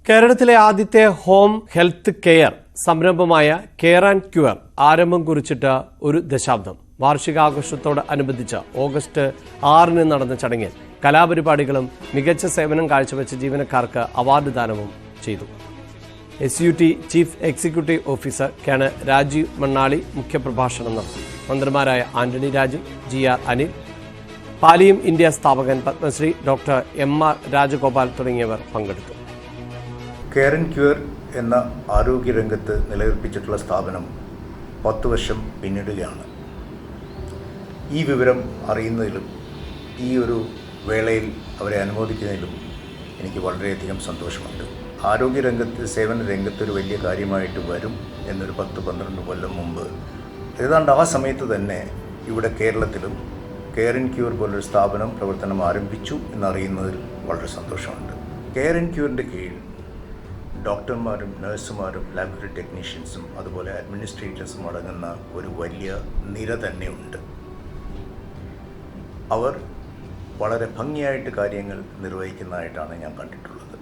കേരളത്തിലെ ആദ്യത്തെ home health care സംരംഭമായ കെയർ ആൻഡ് ക്യൂർ ആരംഭം കുറിച്ചിട്ട് ഒരു ദശാബ്ദം. വാർഷികാഘോഷത്തോടനുബന്ധിച്ച് ഓഗസ്റ്റ് 6 നടന്ന ചടങ്ങിൽ കലാപരിപാടികളും മികച്ച സേവനം കാഴ്ചവെച്ച ജീവനക്കാർക്ക് അവാർഡ് ദാനവും ചെയ്തു. SUT chief executive officer colonel Rajeev Mannali മുഖ്യപ്രഭാഷണം നടത്തി. മന്ത്രിമാരായ ആന്റണി രാജു, GR അനിൽ, പാലിയം ഇന്ത്യ സ്ഥാപകൻ പത്മശ്രീ ഡോക്ടർ MR രാജഗോപാൽ തുടങ്ങിയവർ പങ്കെടുത്തു. കെയർ ആൻഡ് ക്യൂർ എന്ന ആരോഗ്യരംഗത്ത് നിലനിർപ്പിച്ചിട്ടുള്ള സ്ഥാപനം 10 വർഷം പിന്നിടുകയാണ്. ഈ വിവരം അറിയുന്നതിലും ഈ ഒരു വേളയിൽ അവരെ അനുമോദിക്കുന്നതിലും എനിക്ക് വളരെയധികം സന്തോഷമുണ്ട്. ആരോഗ്യരംഗത്ത്, സേവന രംഗത്ത് ഒരു വലിയ കാര്യമായിട്ട് വരും എന്നൊരു 10-12 കൊല്ലം മുമ്പ് ഏതാണ്ട് ആ സമയത്ത് തന്നെ ഇവിടെ കേരളത്തിലും കെയർ ആൻഡ് ക്യൂർ പോലൊരു സ്ഥാപനം പ്രവർത്തനം ആരംഭിച്ചു എന്നറിയുന്നതിൽ വളരെ സന്തോഷമുണ്ട്. കെയർ ആൻഡ് ക്യൂറിൻ്റെ കീഴിൽ ഡോക്ടർമാരും നഴ്സുമാരും ലാബറട്ടറി ടെക്നീഷ്യൻസും അതുപോലെ അഡ്മിനിസ്ട്രേറ്റേഴ്സും അടങ്ങുന്ന ഒരു വലിയ നിര തന്നെയുണ്ട്. അവർ വളരെ ഭംഗിയായിട്ട് കാര്യങ്ങൾ നിർവഹിക്കുന്നതായിട്ടാണ് ഞാൻ കണ്ടിട്ടുള്ളത്.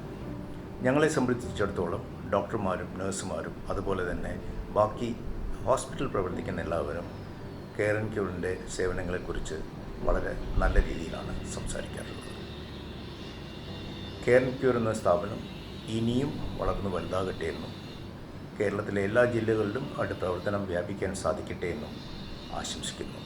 ഞങ്ങളെ സംബന്ധിച്ചിടത്തോളം ഡോക്ടർമാരും നഴ്സുമാരും അതുപോലെ തന്നെ ബാക്കി ഹോസ്പിറ്റൽ പ്രവർത്തിക്കുന്ന എല്ലാവരും കെയർ ആൻഡ് ക്യൂറിൻ്റെ സേവനങ്ങളെക്കുറിച്ച് വളരെ നല്ല രീതിയിലാണ് സംസാരിക്കാറുള്ളത്. കെയർ ആൻഡ് ക്യൂർ എന്ന സ്ഥാപനം ഇനിയും വളർന്നു വലുതാകട്ടെ എന്നും കേരളത്തിലെ എല്ലാ ജില്ലകളിലും അവരുടെ പ്രവർത്തനം വ്യാപിക്കാൻ സാധിക്കട്ടെ എന്നും ആശംസിക്കുന്നു.